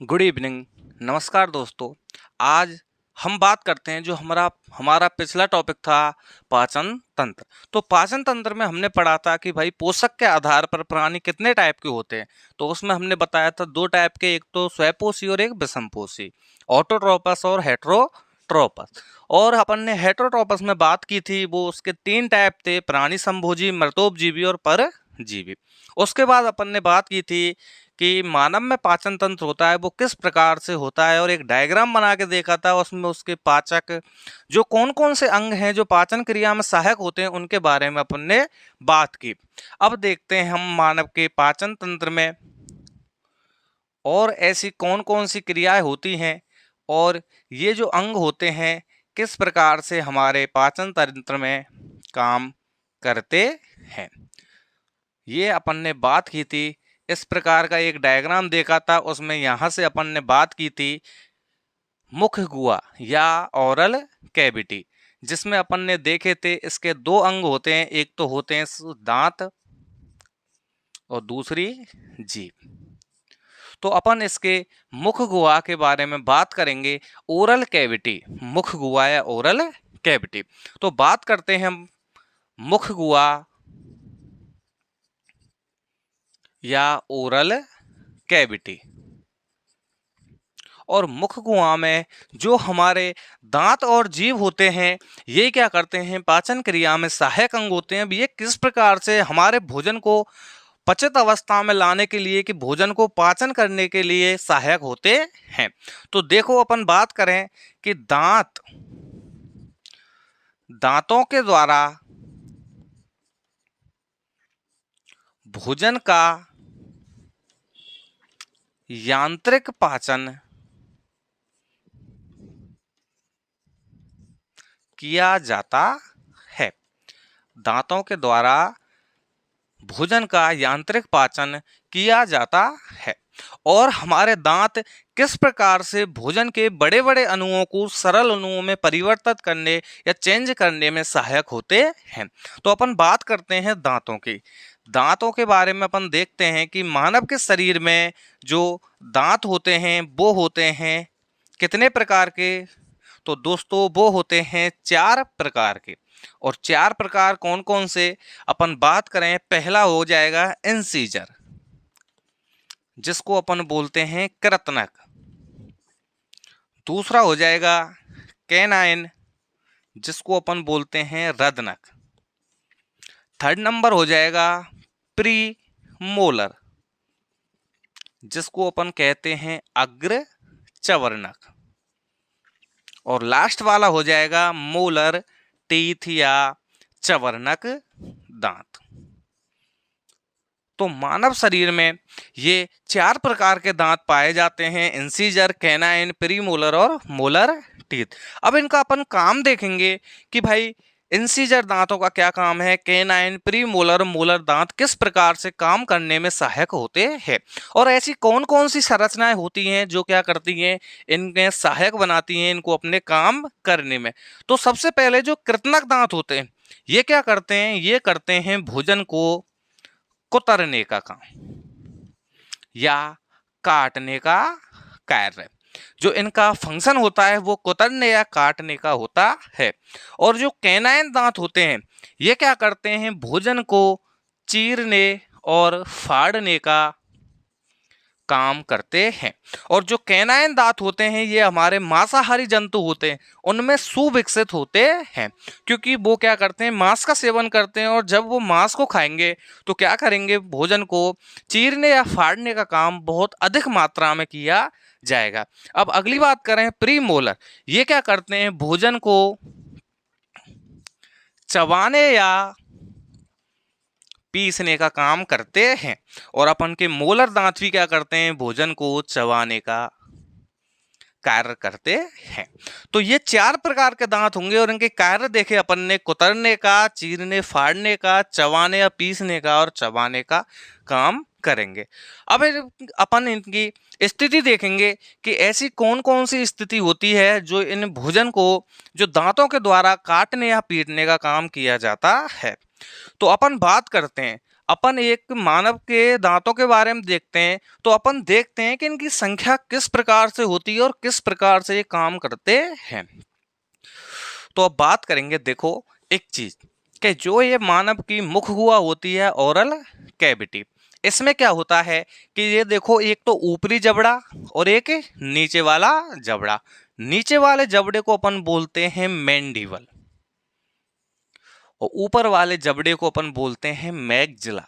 Good evening. नमस्कार दोस्तों। आज हम बात करते हैं जो हमारा हमारा पिछला टॉपिक था पाचन तंत्र। तो पाचन तंत्र में हमने पढ़ा था कि भाई पोषक के आधार पर प्राणी कितने टाइप के होते हैं। तो उसमें हमने बताया था दो टाइप के, एक तो स्वयंपोषी और एक विषमपोषी, ऑटोट्रोपस और हेटेरोट्रोपस। और अपन ने हेटेरोट्रोपस में बात की थी, वो उसके तीन टाइप थे, प्राणी संभोजी, मृतोपजीवी और परजीवी। उसके बाद अपन ने बात की थी कि मानव में पाचन तंत्र होता है वो किस प्रकार से होता है, और एक डायग्राम बना के देखा था, उसमें उसके पाचक जो कौन कौन से अंग हैं जो पाचन क्रिया में सहायक होते हैं उनके बारे में अपन ने बात की। अब देखते हैं हम मानव के पाचन तंत्र में और ऐसी कौन कौन सी क्रियाएं होती हैं और ये जो अंग होते हैं किस प्रकार से हमारे पाचन तंत्र में काम करते हैं। ये अपन ने बात की थी, इस प्रकार का एक डायग्राम देखा था, उसमें यहाँ से अपन ने बात की थी मुख गुहा या ओरल कैविटी, जिसमें अपन ने देखे थे इसके दो अंग होते हैं, एक तो होते हैं दांत और दूसरी जीभ। तो अपन इसके मुख गुहा के बारे में बात करेंगे, ओरल कैविटी, मुख गुहा या ओरल कैविटी। तो बात करते हैं हम मुख गुहा या ओरल कैविटी। और मुख गुहा में जो हमारे दांत और जीभ होते हैं ये क्या करते हैं, पाचन क्रिया में सहायक अंग होते हैं। अब ये किस प्रकार से हमारे भोजन को पचित अवस्था में लाने के लिए, कि भोजन को पाचन करने के लिए सहायक होते हैं। तो देखो अपन बात करें कि दांतों के द्वारा भोजन का यांत्रिक पाचन किया जाता है। दांतों के द्वारा भोजन का यांत्रिक पाचन किया जाता है। और हमारे दांत किस प्रकार से भोजन के बड़े बड़े अणुओं को सरल अणुओं में परिवर्तित करने या चेंज करने में सहायक होते हैं। तो अपन बात करते हैं दांतों की। दांतों के बारे में अपन देखते हैं कि मानव के शरीर में जो दांत होते हैं वो होते हैं कितने प्रकार के। तो दोस्तों वो होते हैं 4 प्रकार के। और 4 प्रकार कौन कौन से, अपन बात करें, पहला हो जाएगा इंसीजर, जिसको अपन बोलते हैं कृतनक। दूसरा हो जाएगा कैनाइन, जिसको अपन बोलते हैं रदनक। थर्ड नंबर हो जाएगा प्री मोलर, जिसको अपन कहते हैं अग्र चवर्णक। और लास्ट वाला हो जाएगा मोलर टीथ या चवर्णक दांत। तो मानव शरीर में ये 4 प्रकार के दांत पाए जाते हैं, इंसीजर, कैनाइन, प्रीमोलर और मोलर टीथ। अब इनका अपन काम देखेंगे कि भाई इंसीजर दांतों का क्या काम है, कैनाइन, प्रीमोलर, मोलर दांत किस प्रकार से काम करने में सहायक होते हैं, और ऐसी कौन कौन सी संरचनाएं होती हैं जो क्या करती हैं, इनके सहायक बनाती हैं इनको अपने काम करने में। तो सबसे पहले जो कृतनक दांत होते हैं ये क्या करते हैं, ये करते हैं भोजन को कुतरने का काम या काटने का कार्य। जो इनका फंक्शन होता है वो कुतरने या काटने का होता है। और जो कैनाइन दांत होते हैं ये क्या करते हैं, भोजन को चीरने और फाड़ने का काम करते हैं। और जो कैनाइन दांत होते हैं ये हमारे मांसाहारी जंतु होते हैं उनमें सुविकसित होते हैं, क्योंकि वो क्या करते हैं, मांस का सेवन करते हैं, और जब वो मांस को खाएंगे तो क्या करेंगे, भोजन को चीरने या फाड़ने का काम बहुत अधिक मात्रा में किया जाएगा। अब अगली बात करें प्रीमोलर, ये क्या करते हैं, भोजन को चबाने या पीसने का काम करते हैं। और अपन के मोलर दांत भी क्या करते हैं, भोजन को चबाने का कार्य करते हैं। तो ये 4 प्रकार के दांत होंगे और इनके कार्य देखे अपन ने, कुतरने का, चीरने फाड़ने का, चबाने या पीसने का और चबाने का काम करेंगे। अब अपन इनकी स्थिति देखेंगे कि ऐसी कौन कौन सी स्थिति होती है जो इन भोजन को जो दांतों के द्वारा काटने या पीटने का काम किया जाता है। तो अपन बात करते हैं अपन एक मानव के दांतों के बारे में देखते हैं तो अपन देखते हैं कि इनकी संख्या किस प्रकार से होती है और किस प्रकार से ये काम करते हैं। तो अब बात करेंगे, देखो एक चीज कि जो ये मानव की मुख हुआ होती है ओरल कैविटी, इसमें क्या होता है कि ये देखो एक तो ऊपरी जबड़ा और एक नीचे वाला जबड़ा। नीचे वाले जबड़े को अपन बोलते हैं मैंडिबल और ऊपर वाले जबड़े को अपन बोलते हैं मैग्जिला।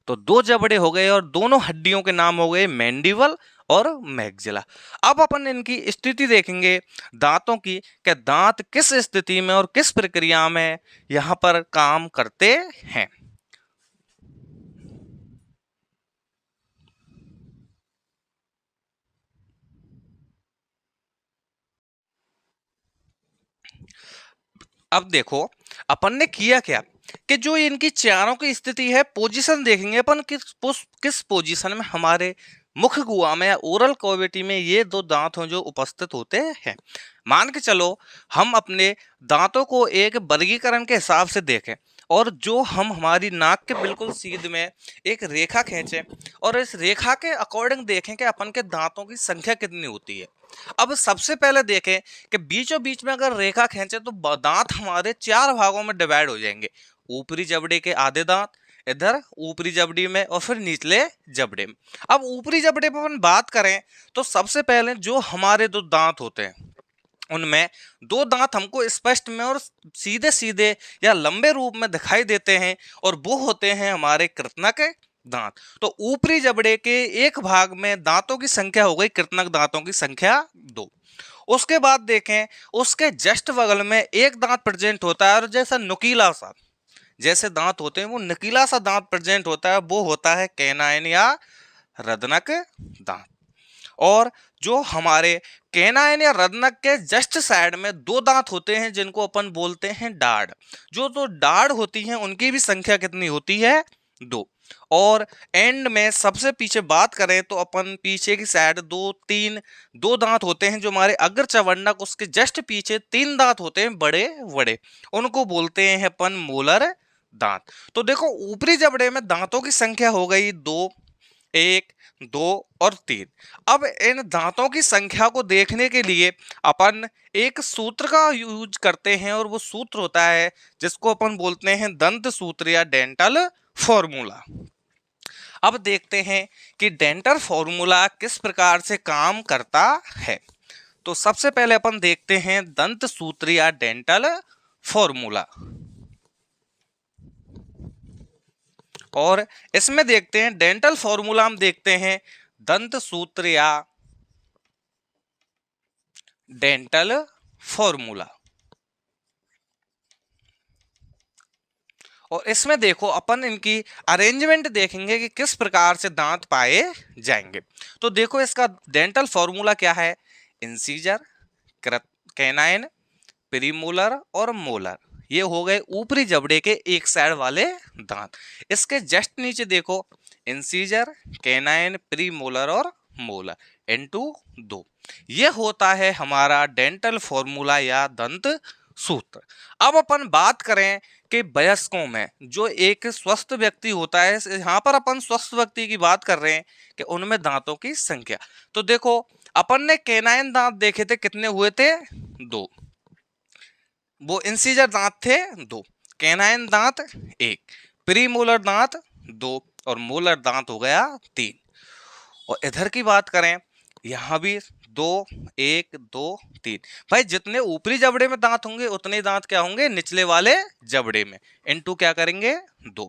तो दो जबड़े हो गए और दोनों हड्डियों के नाम हो गए मैंडिबल और मैग्जिला। अब अपन इनकी स्थिति देखेंगे दांतों की, कि दांत किस स्थिति में और किस प्रक्रिया में यहां पर काम करते हैं। अब देखो अपन ने किया क्या कि जो इनकी चारों की स्थिति है, पोजीशन देखेंगे अपन किस पोजीशन में हमारे मुख गुहा में या ओरल कैविटी में ये दो दांत हो जो उपस्थित होते हैं। मान के चलो हम अपने दांतों को एक वर्गीकरण के हिसाब से देखें और जो हम हमारी नाक के बिल्कुल सीध में एक रेखा खींचें और इस रेखा के अकॉर्डिंग देखें कि अपन के दांतों की संख्या कितनी होती है। अब सबसे पहले देखें कि बीचों बीच में अगर रेखा खींचे तो दांत हमारे चार भागों में डिवाइड हो जाएंगे। ऊपरी जबड़े के आधे दांत इधर ऊपरी जबड़ी में और फिर निचले जबड़े में। अब ऊपरी जबड़े पर अपन बात करें तो सबसे पहले जो हमारे दो दांत होते हैं उनमें दो दांत हमको स्पष्ट में और सीधे सीधे या लंबे रूप में दिखाई देते हैं और वो होते हैं हमारे कृतनक दांत। तो ऊपरी जबड़े के एक भाग में दांतों की संख्या हो गई कृतनक दांतों की संख्या 2। उसके बाद देखें उसके जस्ट बगल में एक दांत प्रेजेंट होता है और जैसा नुकीला सा जैसे दांत होते हैं वो नुकीला सा दांत प्रेजेंट होता है, वो होता है कैनाइन या रदनक दांत। और जो हमारे कैनाइन या रदनक के जस्ट साइड में दो दांत होते हैं जिनको अपन बोलते हैं डाढ़। जो तो डाढ़ होती हैं उनकी भी संख्या कितनी होती है 2। और एंड में सबसे पीछे बात करें तो अपन पीछे की साइड दो दांत होते हैं जो हमारे अग्र चवंडक उसके जस्ट पीछे 3 दांत होते हैं बड़े बड़े, उनको बोलते हैं अपन मोलर दांत। तो देखो ऊपरी जबड़े में दांतों की संख्या हो गई 2, 1, 2 और 3। अब इन दांतों की संख्या को देखने के लिए अपन एक सूत्र का यूज करते हैं और वो सूत्र होता है जिसको अपन बोलते हैं दंत सूत्र या डेंटल फॉर्मूला। अब देखते हैं कि डेंटल फॉर्मूला किस प्रकार से काम करता है। तो सबसे पहले अपन देखते हैं दंत सूत्र या डेंटल फॉर्मूला और इसमें देखते हैं डेंटल फॉर्मूला हम देखते हैं दंत सूत्र या डेंटल फॉर्मूला। और इसमें देखो अपन इनकी अरेंजमेंट देखेंगे कि किस प्रकार से दांत पाए जाएंगे। तो देखो इसका डेंटल फॉर्मूला क्या है, इंसीजर, कैनाइन, प्रीमोलर और मोलर, ये हो गए ऊपरी जबड़े के एक साइड वाले दांत। इसके जस्ट नीचे देखो इंसीजर, कैनाइन, प्रीमोलर और मोलर, इनटू 2, ये होता है हमारा डेंटल फॉर्मूला या दंत सूत्र। अब अपन बात करें कि वयस्कों में जो एक स्वस्थ व्यक्ति होता है, यहाँ पर अपन स्वस्थ व्यक्ति की बात कर रहे हैं कि उनमें दांतों की संख्या। तो देखो अपन ने कैनाइन दांत देखे थे, कितने हुए थे 2, वो इंसीजर दांत थे 2, कैनाइन दांत 1, प्रीमोलर दांत 2 और मोलर दांत हो गया 3। और इधर की बात करें यहाँ भी 2, 1, 2, 3। भाई जितने ऊपरी जबड़े में दांत होंगे उतने दांत क्या होंगे निचले वाले जबड़े में, इनटू क्या करेंगे 2।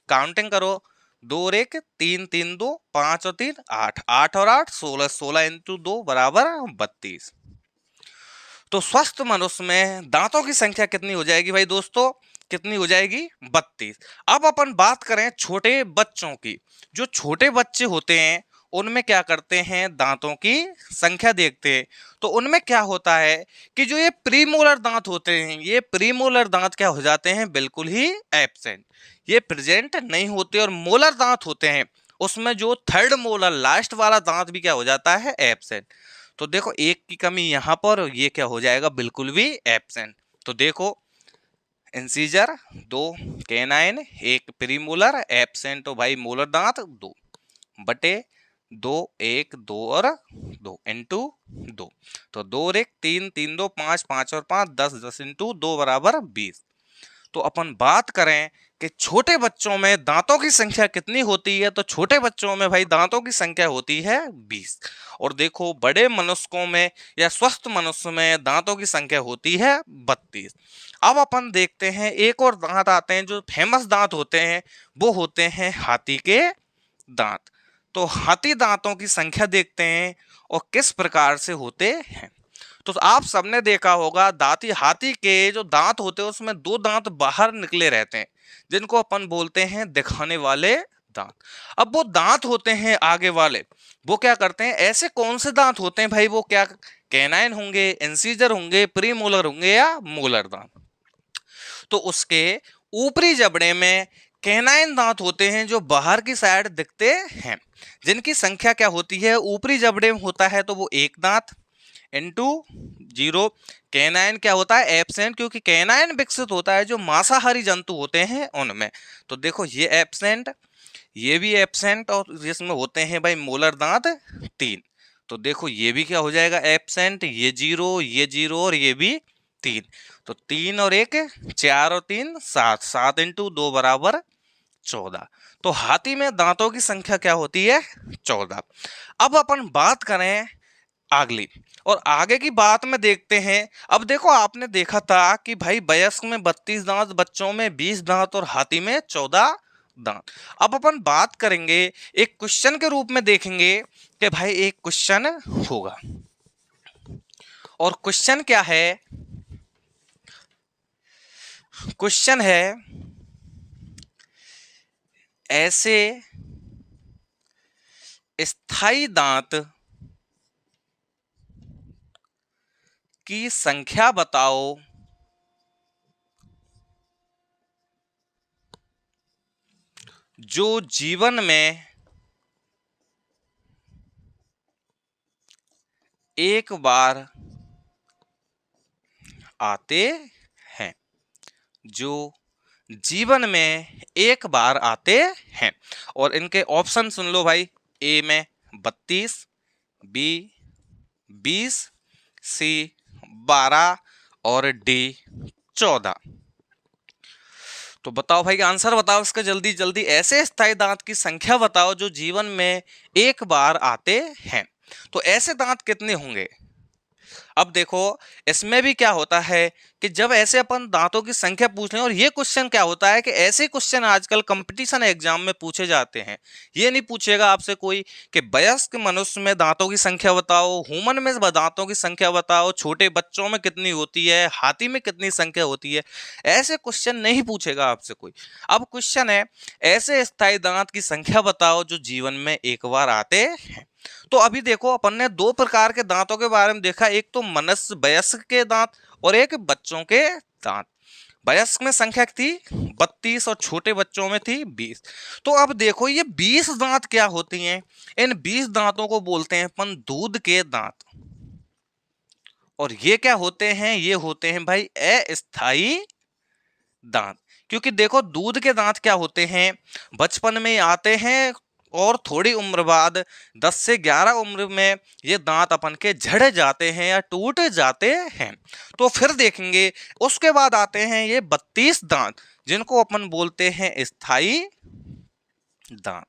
काउंटिंग करो 2 और 1 3, 3 2 5 और 3 8, 8 और 8 16, 16 इंटू 2 बराबर 32। तो स्वस्थ मनुष्य में दांतों की संख्या कितनी हो जाएगी भाई दोस्तों, कितनी हो जाएगी 32। अब अपन बात करें छोटे बच्चों की, जो छोटे बच्चे होते हैं उनमें क्या करते हैं दांतों की संख्या देखते हैं। तो उनमें क्या होता है कि जो ये प्रीमोलर दांत होते हैं, ये प्रीमोलर दांत क्या हो जाते हैं बिल्कुल ही एब्सेंट, ये प्रेजेंट नहीं होते। और मोलर दांत होते हैं उसमें जो थर्ड मोलर लास्ट वाला दांत भी क्या हो जाता है एब्सेंट। तो देखो एक की कमी यहाँ पर, ये क्या हो जाएगा बिल्कुल भी एब्सेंट। तो देखो इंसीजर 2, कैनाइन 1, प्रीमोलर एब्सेंट तो भाई मोलर दांत 2 बटे 2, 1, 2 और 2 इंटू 2, तो 2 और 1 3, 3 2 5, 5 और 5 10, 10 इंटू 2 बराबर 20। तो अपन बात करें कि छोटे बच्चों में दांतों की संख्या कितनी होती है, तो छोटे बच्चों में भाई दांतों की संख्या होती है 20। और देखो बड़े मनुष्यों में या स्वस्थ मनुष्य में दांतों की संख्या होती है 32। अब अपन देखते हैं एक और दांत आते हैं जो फेमस दांत होते हैं, वो होते हैं हाथी के दांत। तो हाथी दांतों की संख्या देखते हैं और किस प्रकार से होते हैं। तो आप सबने देखा होगा दांती हाथी के जो दांत होते हैं उसमें 2 दांत बाहर निकले रहते हैं, जिनको अपन बोलते हैं दिखाने वाले दांत। अब वो दांत होते हैं आगे वाले, वो क्या करते हैं, ऐसे कौन से दांत होते हैं भाई, वो क्या कैनाइन होंगे, इंसीजर होंगे, प्रीमोलर होंगे या मोलर दांत। तो उसके ऊपरी जबड़े में कैनाइन दांत होते हैं जो बाहर की साइड दिखते हैं, जिनकी संख्या क्या होती है, ऊपरी जबड़े में होता है तो वो 1 दांत इंटू 0। कैनाइन क्या होता है, एब्सेंट, क्योंकि कैनाइन विकसित होता है जो मांसाहारी जंतु होते हैं उनमें। तो देखो ये एब्सेंट, ये भी एब्सेंट, और जिसमें होते हैं भाई मोलर दांत 3। तो देखो ये भी क्या हो जाएगा एब्सेंट, ये 0, ये 0 और ये भी 3। तो 3 और 1 4 और 3 7, 7 इंटू 2 बराबर 14। तो हाथी में दांतों की संख्या क्या होती है 14। अब अपन बात करें अगली, और आगे की बात में देखते हैं। अब देखो आपने देखा था कि भाई वयस्क में 32 दांत, बच्चों में 20 दांत और हाथी में 14 दांत। अब अपन बात करेंगे एक क्वेश्चन के रूप में, देखेंगे कि भाई एक क्वेश्चन होगा, और क्वेश्चन क्या है, क्वेश्चन है ऐसे स्थायी दांत की संख्या बताओ जो जीवन में एक बार आते हैं, जो जीवन में एक बार आते हैं। और इनके ऑप्शन सुन लो भाई, ए में 32, बी 20, सी 12 और डी 14। तो बताओ भाई आंसर बताओ इसका जल्दी जल्दी। ऐसे स्थायी दांत की संख्या बताओ जो जीवन में एक बार आते हैं। तो ऐसे दांत कितने होंगे। अब देखो इसमें भी क्या होता है कि जब ऐसे अपन दांतों की संख्या पूछ रहे हैं, और ये क्वेश्चन क्या होता है कि ऐसे क्वेश्चन आजकल कंपटीशन एग्जाम में पूछे जाते हैं। ये नहीं पूछेगा आपसे कोई कि वयस्क मनुष्य में दांतों की संख्या बताओ, ह्यूमन में दांतों की संख्या बताओ, छोटे बच्चों में कितनी होती है, हाथी में कितनी संख्या होती है, ऐसे क्वेश्चन नहीं पूछेगा आपसे कोई। अब क्वेश्चन है ऐसे स्थायी दांत की संख्या बताओ जो जीवन में एक बार आते हैं। तो अभी देखो अपन ने 2 प्रकार के दांतों के बारे में देखा, एक तो मनुष्य वयस्क के दांत और एक बच्चों के दांत। वयस्क में संख्या थी 32 और छोटे बच्चों में थी 20। तो अब देखो ये 20 दांत क्या होती हैं, इन 20 दांतों को बोलते हैं अपन दूध के दांत। और ये क्या होते हैं, ये होते हैं भाई अस्थाई दांत। क्योंकि देखो दूध के दांत क्या होते हैं, बचपन में आते हैं और थोड़ी उम्र बाद 10 से 11 उम्र में ये दांत अपन के झड़ जाते हैं या टूट जाते हैं। तो फिर देखेंगे उसके बाद आते हैं ये 32 दांत, जिनको अपन बोलते हैं स्थायी दांत।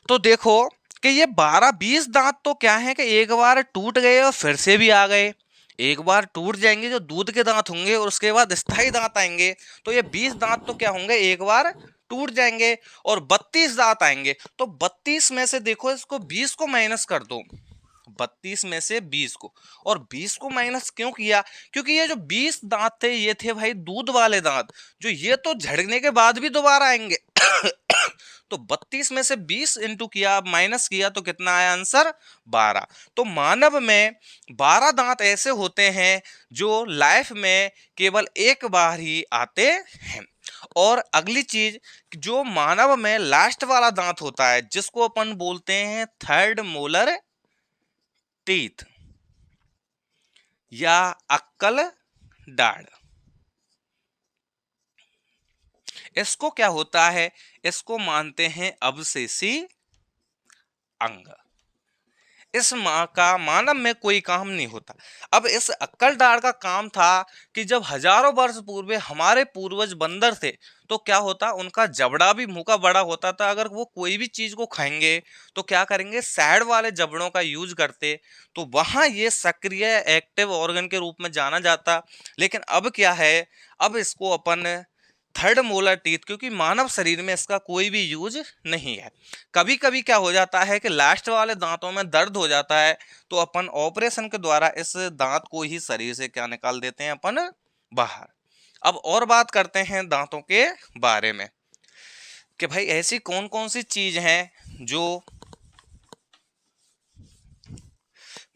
तो देखो कि ये 12-20 दांत तो क्या है कि एक बार टूट गए और फिर से भी आ गए। एक बार टूट जाएंगे जो दूध के दांत होंगे और उसके बाद स्थायी दांत आएंगे। तो ये 20 दांत तो क्या होंगे, एक बार टूट जाएंगे। और 32 दांत आएंगे, तो 32 में से देखो इसको 20 को माइनस कर दो, 32 में से 20 को, और 20 को माइनस क्यों किया, क्योंकि ये जो 20 दांत थे ये थे भाई दूध वाले दांत, जो ये तो झड़ने के बाद भी दोबारा आएंगे। तो 32 में से 20 इंटू किया, माइनस किया, तो कितना आया आंसर 12। तो मानव में 12 दांत ऐसे होते हैं जो लाइफ में केवल एक बार ही आते हैं। और अगली चीज, जो मानव में लास्ट वाला दांत होता है जिसको अपन बोलते हैं थर्ड मोलर टीथ या अक्कल दाढ़, इसको क्या होता है, इसको मानते हैं अवशेषी अंग। इस माँ का मानव में कोई काम नहीं होता। अब इस अक्कलदाढ़ का काम था कि जब हजारों वर्ष पूर्व हमारे पूर्वज बंदर थे, तो क्या होता, उनका जबड़ा भी मुंह का बड़ा होता था। अगर वो कोई भी चीज को खाएंगे तो क्या करेंगे, साइड वाले जबड़ों का यूज करते, तो वहां ये सक्रिय एक्टिव ऑर्गन के रूप में जाना जाता। लेकिन अब क्या है, अब इसको अपन थर्ड मोलर टीथ, क्योंकि मानव शरीर में इसका कोई भी यूज नहीं है। कभी कभी क्या हो जाता है कि लास्ट वाले दांतों में दर्द हो जाता है, तो अपन ऑपरेशन के द्वारा इस दांत को ही शरीर से क्या निकाल देते हैं अपन, बाहर। अब और बात करते हैं दांतों के बारे में कि भाई ऐसी कौन कौन सी चीज हैं जो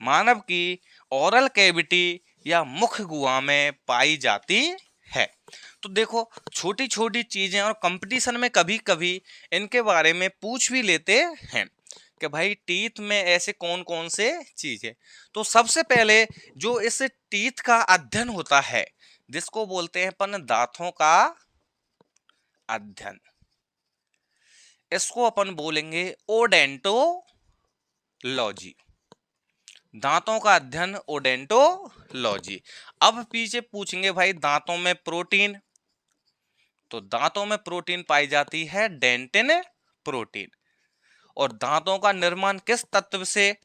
मानव की ओरल कैविटी या मुख गुहा में पाई जाती है। तो देखो, छोटी छोटी चीजें, और कंपटीशन में कभी कभी इनके बारे में पूछ भी लेते हैं कि भाई टीथ में ऐसे कौन कौन से चीज है। तो सबसे पहले जो इस टीथ का अध्ययन होता है, जिसको बोलते हैं अपन दांतों का अध्ययन, इसको अपन बोलेंगे ओडेंटोलॉजी। दांतों का अध्ययन ओडेंटोलॉजी। अब पीछे पूछेंगे भाई दांतों में प्रोटीन, तो दांतों में प्रोटीन पाई जाती है डेंटिन प्रोटीन। और दांतों का निर्माण किस तत्व से,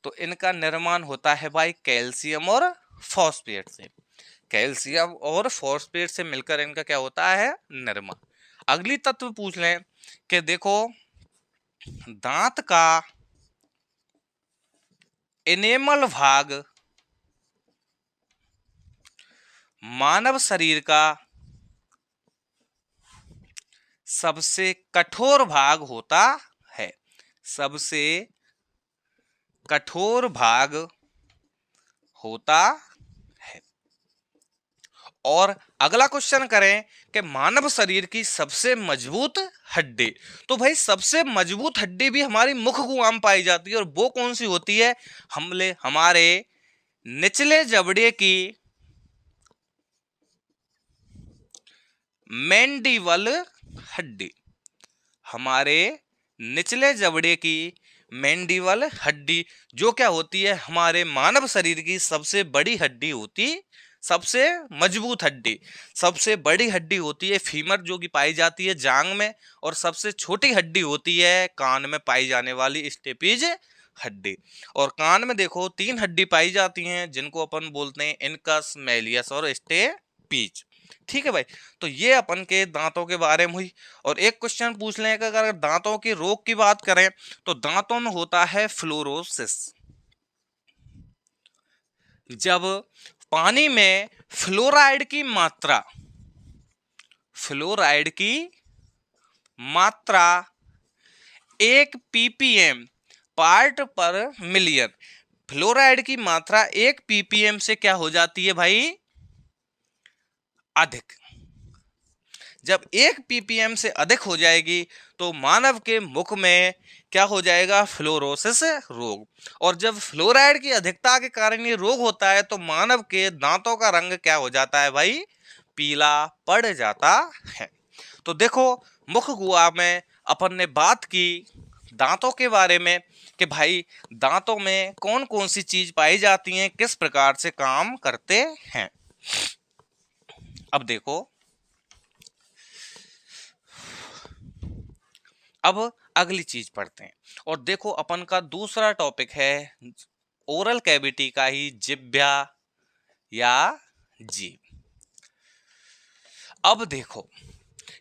तो इनका निर्माण होता है भाई कैल्शियम और फॉस्फेट से। कैल्शियम और फॉस्फेट से मिलकर इनका क्या होता है, निर्माण। अगली तत्व पूछ लें कि देखो, दांत का इनेमल भाग मानव शरीर का सबसे कठोर भाग होता है। सबसे कठोर भाग होता है। और अगला क्वेश्चन करें कि मानव शरीर की सबसे मजबूत हड्डी, तो भाई सबसे मजबूत हड्डी भी हमारी मुख गुहा में पाई जाती है, और वो कौन सी होती है, हमारे निचले जबड़े की मैंडिबल हड्डी। हमारे निचले जबड़े की मैंडिबल हड्डी, जो क्या होती है, हमारे मानव शरीर की सबसे बड़ी हड्डी होती, सबसे मजबूत हड्डी, सबसे बड़ी हड्डी होती है फीमर, जो कि पाई जाती है जांग में। और सबसे छोटी हड्डी होती है कान में पाई जाने वाली स्टेपिज हड्डी। और कान में देखो 3 हड्डी पाई जाती हैं, जिनको अपन बोलते हैं इनकस, मैलियस और स्टेपिज। ठीक है भाई, तो ये अपन के दांतों के बारे में हुई। और एक क्वेश्चन पूछ लें कि अगर दांतों के रोग की बात करें, तो दांतों में होता है फ्लोरोसिस। जब पानी में फ्लोराइड की मात्रा, फ्लोराइड की मात्रा 1 ppm पार्ट पर मिलियन, फ्लोराइड की मात्रा 1 ppm से क्या हो जाती है भाई, अधिक। जब 1 ppm से अधिक हो जाएगी, तो मानव के मुख में क्या हो जाएगा, फ्लोरोसिस रोग। और जब फ्लोराइड की अधिकता के कारण ये रोग होता है, तो मानव के दांतों का रंग क्या हो जाता है भाई, पीला पड़ जाता है। तो देखो, मुख गुहा में अपन ने बात की दांतों के बारे में कि भाई दांतों में कौन कौन सी चीज पाई जाती हैं, किस प्रकार से काम करते हैं। अब देखो, अब अगली चीज पढ़ते हैं। और देखो, अपन का दूसरा टॉपिक है ओरल कैविटी का ही, जिह्वा या जीभ। अब देखो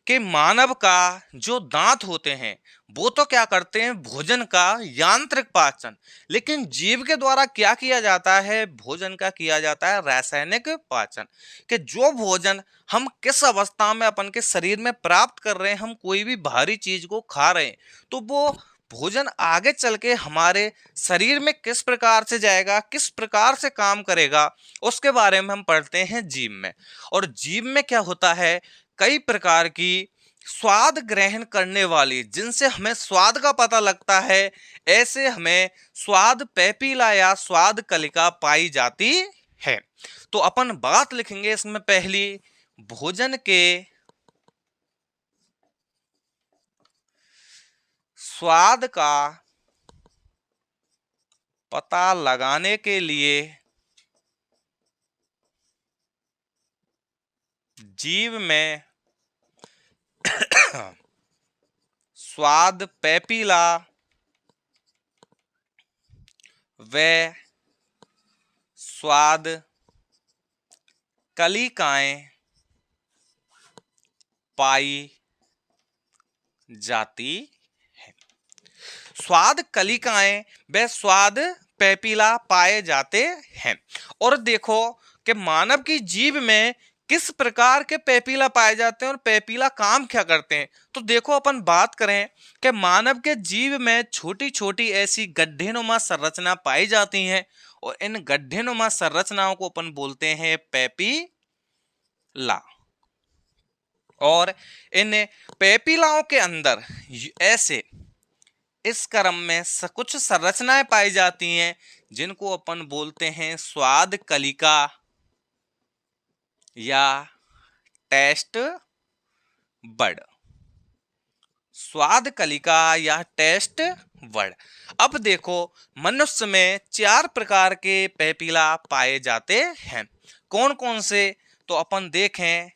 कि मानव का जो दांत होते हैं, वो तो क्या करते हैं, भोजन का यांत्रिक पाचन। लेकिन जीभ के द्वारा क्या किया जाता है, भोजन का किया जाता है रासायनिक पाचन। कि जो भोजन हम किस अवस्था में अपन के शरीर में प्राप्त कर रहे हैं, हम कोई भी भारी चीज को खा रहे हैं, तो वो भोजन आगे चल के हमारे शरीर में किस प्रकार से जाएगा, किस प्रकार से काम करेगा, उसके बारे में हम पढ़ते हैं जीभ में। और जीभ में क्या होता है, कई प्रकार की स्वाद ग्रहण करने वाली, जिनसे हमें स्वाद का पता लगता है, ऐसे हमें स्वाद पैपीला या स्वाद कलिका पाई जाती है। तो अपन बात लिखेंगे इसमें पहली, भोजन के स्वाद का पता लगाने के लिए जीव में स्वाद पैपिला व स्वाद कलिकाएं पाई जाती है। स्वाद कलिकाएं व स्वाद पैपिला पाए जाते हैं। और देखो कि मानव की जीभ में किस प्रकार के पैपिला पाए जाते हैं और पैपिला काम क्या करते हैं। तो देखो अपन बात करें कि मानव के जीभ में छोटी छोटी ऐसी गड्ढेनुमा संरचना पाई जाती हैं और इन गड्ढेनुमा संरचनाओं को अपन बोलते हैं पैपिला। और इन पैपिलाओं के अंदर ऐसे इस क्रम में कुछ संरचनाएं पाई जाती हैं जिनको अपन बोलते हैं स्वाद कलिका या टेस्ट बड। स्वाद कलिका या टेस्ट बड। अब देखो मनुष्य में 4 प्रकार के पैपिला पाए जाते हैं। कौन कौन से, तो अपन देखें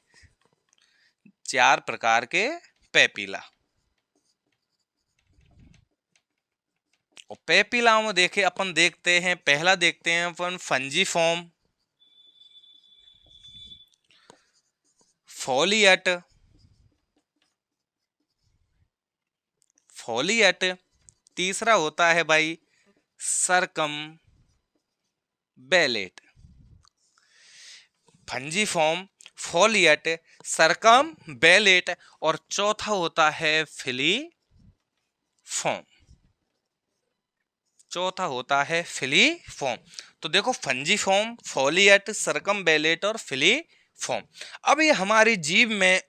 4 प्रकार के पैपिला। और पैपिला में देखे अपन देखते हैं, पहला देखते हैं अपन फंजीफॉर्म, फोलियट, फोलियट। तीसरा होता है भाई सरकमबैलेट। फंजीफॉर्म, फोलियट, सरकमबैलेट। और चौथा होता है फिलीफॉर्म। चौथा होता है फिलीफॉर्म। तो देखो फंजीफॉर्म, फोलियट, सरकमबैलेट और फिलीफॉर्म। अब ये हमारी जीभ में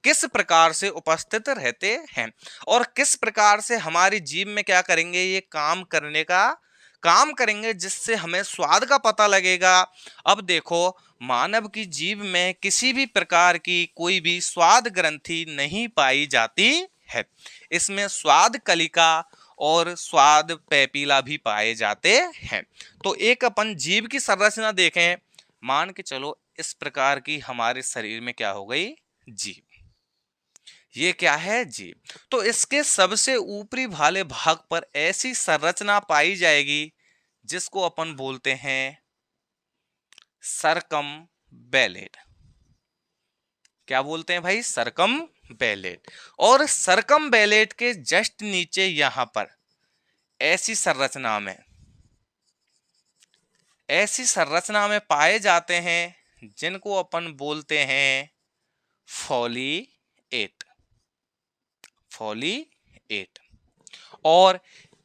किस प्रकार से उपस्थित रहते हैं और किस प्रकार से हमारी जीभ में क्या करेंगे, ये काम करेंगे जिससे हमें स्वाद का पता लगेगा। अब देखो मानव की जीभ में किसी भी प्रकार की कोई भी स्वाद ग्रंथि नहीं पाई जाती है। इसमें स्वाद कलिका और स्वाद पैपिला भी पाए जाते हैं। तो एक अपन जीभ की संरचना देखें, मान के चलो इस प्रकार की हमारे शरीर में क्या हो गई, जीभ। ये क्या है, जीभ। तो इसके सबसे ऊपरी वाले भाग पर ऐसी संरचना पाई जाएगी जिसको अपन बोलते हैं सरकमबैलेट। क्या बोलते हैं भाई, सरकमबैलेट। और सरकमबैलेट के जस्ट नीचे यहां पर ऐसी संरचना में पाए जाते हैं जिनको अपन बोलते हैं फोलिएट। फोलिएट। और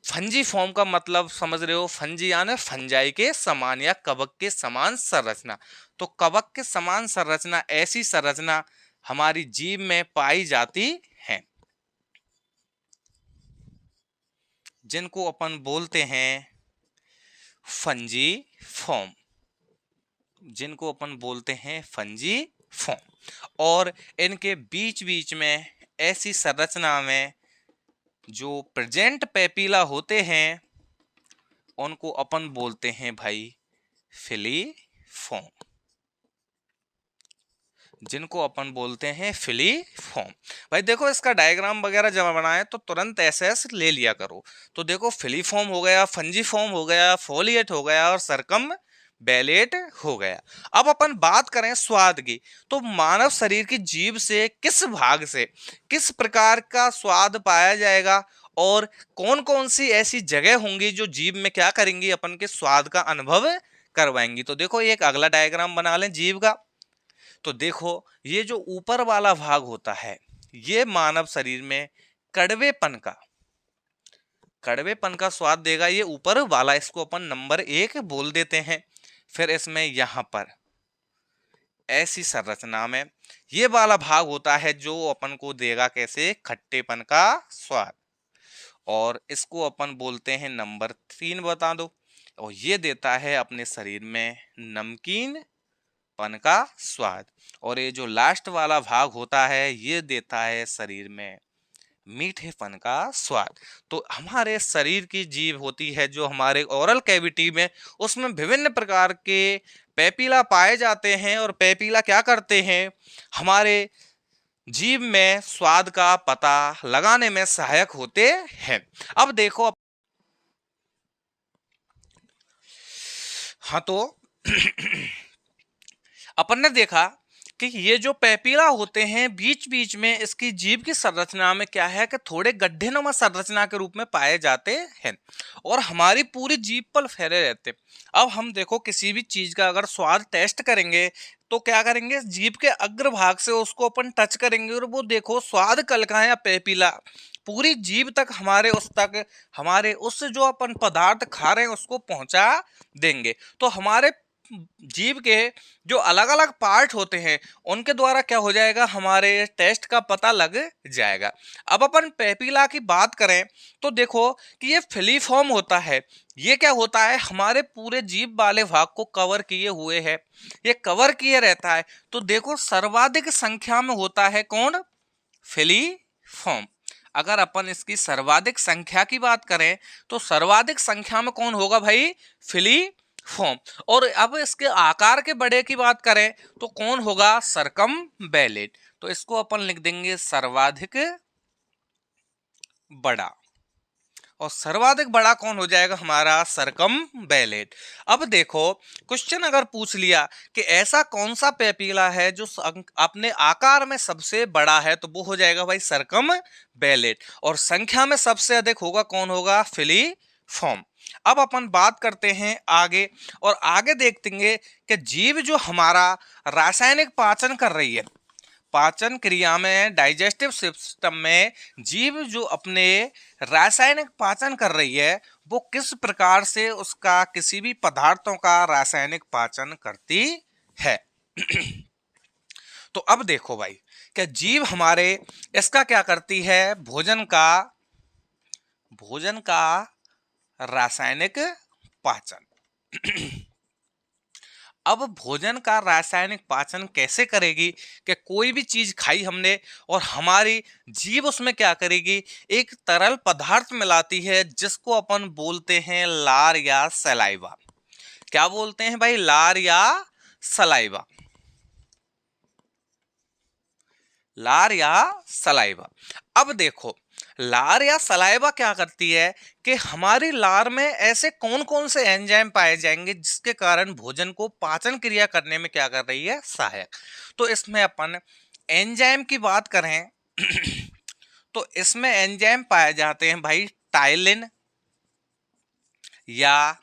फंजी फॉर्म का मतलब समझ रहे हो, फंजी यानी फंजाई के समान या कवक के समान संरचना। तो कवक के समान संरचना, ऐसी संरचना हमारी जीभ में पाई जाती है जिनको अपन बोलते हैं फंजी फॉर्म। जिनको अपन बोलते हैं फंजी फॉर्म। और इनके बीच बीच में ऐसी संरचना में जो प्रेजेंट पैपिला होते हैं उनको अपन बोलते हैं भाई फिलीफॉर्म। जिनको अपन बोलते हैं फिलीफॉर्म। भाई देखो इसका डायग्राम वगैरह जब बनाए तो तुरंत ऐसे ले लिया करो। तो देखो फिलीफॉर्म हो गया, फंजीफॉर्म हो गया, फोलिएट हो गया और सरकमबैलेट हो गया। अब अपन बात करें स्वाद की, तो मानव शरीर की जीभ से किस भाग से किस प्रकार का स्वाद पाया जाएगा और कौन कौन सी ऐसी जगह होंगी जो जीभ में क्या करेंगी, अपन के स्वाद का अनुभव करवाएंगी। तो देखो एक अगला डायग्राम बना लें जीभ का। तो देखो ये जो ऊपर वाला भाग होता है ये मानव शरीर में कड़वेपन का स्वाद देगा। ये ऊपर वाला, इसको अपन नंबर 1 बोल देते हैं। फिर इसमें यहां पर ऐसी संरचना में ये वाला भाग होता है जो अपन को देगा कैसे, खट्टेपन का स्वाद। और इसको अपन बोलते हैं नंबर 3 बता दो। और ये देता है अपने शरीर में नमकीन पन का स्वाद। और ये जो लास्ट वाला भाग होता है ये देता है शरीर में मीठेपन का स्वाद। तो हमारे शरीर की जीभ होती है जो हमारे ओरल कैविटी में, उसमें विभिन्न प्रकार के पेपिला पाए जाते हैं और पेपिला क्या करते हैं, हमारे जीभ में स्वाद का पता लगाने में सहायक होते हैं। अब देखो, हाँ तो अपन ने देखा कि ये जो पेपिला होते हैं बीच बीच में इसकी जीभ की संरचना में क्या है कि थोड़े गड्ढेनुमा संरचना के रूप में पाए जाते हैं और हमारी पूरी जीभ पर फैले रहते हैं। अब हम देखो किसी भी चीज का अगर स्वाद टेस्ट करेंगे तो क्या करेंगे, जीभ के अग्रभाग से उसको अपन टच करेंगे और वो देखो स्वाद कलका या पेपिला पूरी जीभ तक, हमारे उस जो अपन पदार्थ खा रहे हैं उसको पहुंचा देंगे। तो हमारे जीभ के जो अलग अलग पार्ट होते हैं उनके द्वारा क्या हो जाएगा, हमारे टेस्ट का पता लग जाएगा। अब अपन पेपिला की बात करें तो देखो कि ये फिलीफॉर्म होता है। ये क्या होता है, हमारे पूरे जीभ वाले भाग को कवर किए हुए है, ये कवर किए रहता है। तो देखो सर्वाधिक संख्या में होता है कौन, फिलीफॉर्म। अगर अपन इसकी सर्वाधिक संख्या की बात करें तो सर्वाधिक संख्या में कौन होगा भाई, फिलीफॉर्म। और अब इसके आकार के बड़े की बात करें तो कौन होगा, सरकमबैलेट। तो इसको अपन लिख देंगे सर्वाधिक बड़ा, और सर्वाधिक बड़ा कौन हो जाएगा हमारा, सरकमबैलेट। अब देखो क्वेश्चन अगर पूछ लिया कि ऐसा कौन सा पेपिला है जो अपने आकार में सबसे बड़ा है, तो वो हो जाएगा भाई सरकमबैलेट, और संख्या में सबसे अधिक होगा कौन होगा, फिलीफॉर्म। अब अपन बात करते हैं आगे, और आगे देखते हैं कि जीव जो हमारा रासायनिक पाचन कर रही है, पाचन क्रिया में, डाइजेस्टिव सिस्टम में जीव जो अपने रासायनिक पाचन कर रही है वो किस प्रकार से उसका किसी भी पदार्थों का रासायनिक पाचन करती है। तो अब देखो भाई कि जीव हमारे इसका क्या करती है, भोजन का रासायनिक पाचन। अब भोजन का रासायनिक पाचन कैसे करेगी कि कोई भी चीज खाई हमने और हमारी जीभ उसमें क्या करेगी, एक तरल पदार्थ मिलाती है जिसको अपन बोलते हैं लार या सलाइवा। क्या बोलते हैं भाई, लार या सलाइवा, लार या सलाइवा। अब देखो लार या सलाइवा क्या करती है कि हमारी लार में ऐसे कौन कौन से एंजाइम पाए जाएंगे जिसके कारण भोजन को पाचन क्रिया करने में क्या कर रही है, सहायक। तो इसमें अपन एंजाइम की बात करें तो इसमें एंजाइम पाए जाते हैं भाई टाइलिन या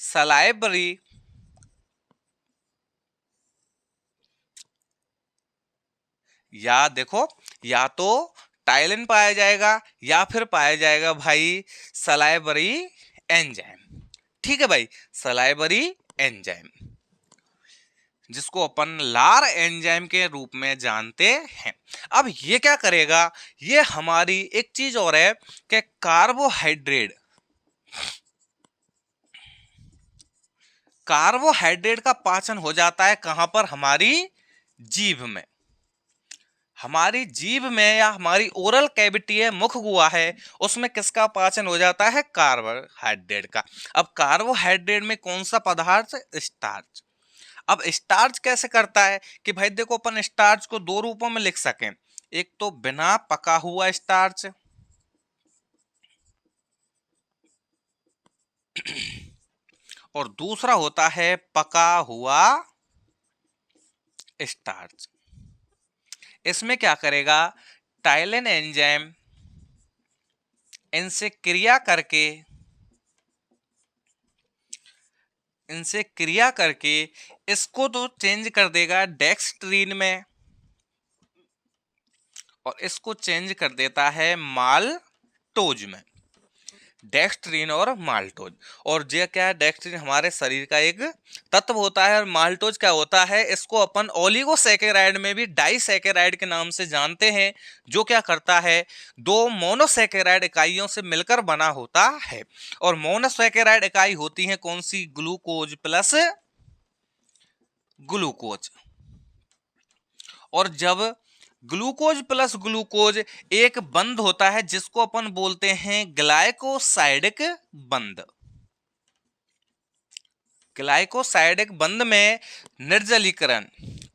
सलाइबरी या देखो या तो टाइलिन पाया जाएगा या फिर पाया जाएगा भाई सलाइबरी एंजाइम। ठीक है भाई, सलाइबरी एंजाइम जिसको अपन लार एंजाइम के रूप में जानते हैं। अब ये क्या करेगा, ये हमारी एक चीज और है कि कार्बोहाइड्रेट का पाचन हो जाता है कहां पर, हमारी जीभ में। हमारी जीभ में या हमारी ओरल कैविटी है, मुख गुहा है, उसमें किसका पाचन हो जाता है, कार्बोहाइड्रेट का। अब कार्बोहाइड्रेट में कौन सा पदार्थ, स्टार्च। अब स्टार्च कैसे करता है कि भाई देखो अपन स्टार्च को दो रूपों में लिख सकें, एक तो बिना पका हुआ स्टार्च और दूसरा होता है पका हुआ स्टार्च। इसमें क्या करेगा, टाइलिन एंजाइम इनसे क्रिया करके इसको तो चेंज कर देगा डेक्स्ट्रीन में, और इसको चेंज कर देता है माल्टोज में, डेक्स्ट्रीन और माल्टोज। और ये क्या है, डेक्स्ट्रीन हमारे शरीर का एक तत्व होता है और माल्टोज क्या होता है, इसको अपन ओलिगोसैकेराइड में भी डाइसैकेराइड के नाम से जानते हैं, जो क्या करता है, दो मोनोसैकेराइड इकाइयों से मिलकर बना होता है। और मोनोसैकेराइड इकाई होती है कौन सी, ग्लूकोज प्लस ग्लूकोज। और जब ग्लूकोज प्लस ग्लूकोज एक बंध होता है जिसको अपन बोलते हैं ग्लाइकोसाइडिक बंध। ग्लाइकोसाइडिक बंध में निर्जलीकरण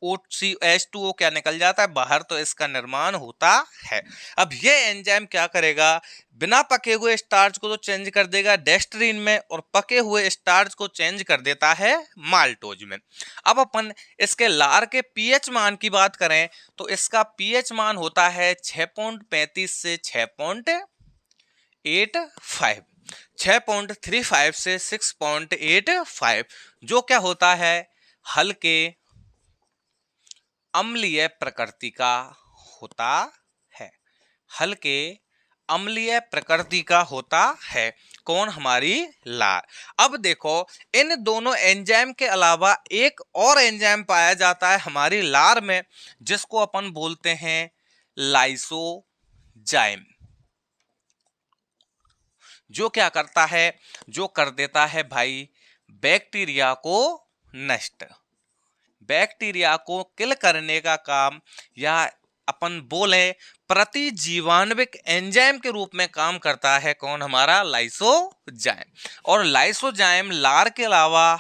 OCH2O क्या निकल जाता है बाहर, तो इसका निर्माण होता है। अब ये एंजाइम क्या करेगा, बिना पके हुए स्टार्च को तो चेंज कर देगा डेस्ट्रीन में, और पके हुए स्टार्च को चेंज कर देता है माल्टोज में। अब अपन इसके लार के पीएच मान की बात करें तो इसका पीएच मान होता है 6.35 से 6.85, 6.35 से 6.85, जो क्या होता है हल्के अम्लीय प्रकृति का होता है, हल्के अम्लीय प्रकृति का होता है। कौन, हमारी लार। अब देखो इन दोनों एंजाइम के अलावा एक और एंजाइम पाया जाता है हमारी लार में जिसको अपन बोलते हैं लाइसोजाइम। जो क्या करता है, जो कर देता है भाई बैक्टीरिया को नष्ट, बैक्टीरिया को किल करने का काम, या अपन बोले प्रतिजीवान्विक एंजाइम के रूप में काम करता है कौन, हमारा लाइसोजाइम। और लाइसोजाइम लार के अलावा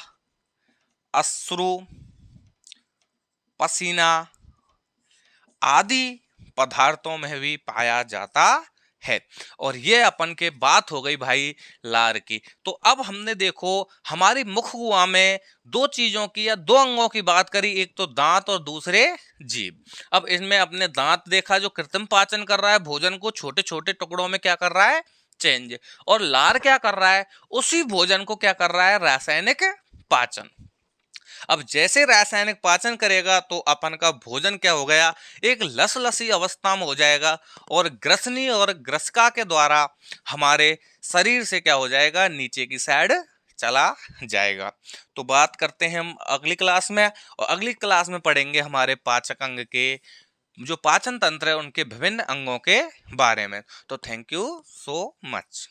अश्रु, पसीना आदि पदार्थों में भी पाया जाता है। और ये अपन के बात हो गई भाई लार की। तो अब हमने देखो हमारी मुख गुहा में दो चीजों की या दो अंगों की बात करी, एक तो दांत और दूसरे जीभ। अब इसमें अपने दांत देखा जो कृत्रिम पाचन कर रहा है, भोजन को छोटे छोटे टुकड़ों में क्या कर रहा है, चेंज। और लार क्या कर रहा है, उसी भोजन को क्या कर रहा है, रासायनिक पाचन। अब जैसे रासायनिक पाचन करेगा तो अपन का भोजन क्या हो गया, एक लसलसी अवस्था में हो जाएगा, और ग्रसनी और ग्रसका के द्वारा हमारे शरीर से क्या हो जाएगा, नीचे की साइड चला जाएगा। तो बात करते हैं हम अगली क्लास में, और अगली क्लास में पढ़ेंगे हमारे पाचक अंग के, जो पाचन तंत्र है उनके विभिन्न अंगों के बारे में। तो थैंक यू सो मच।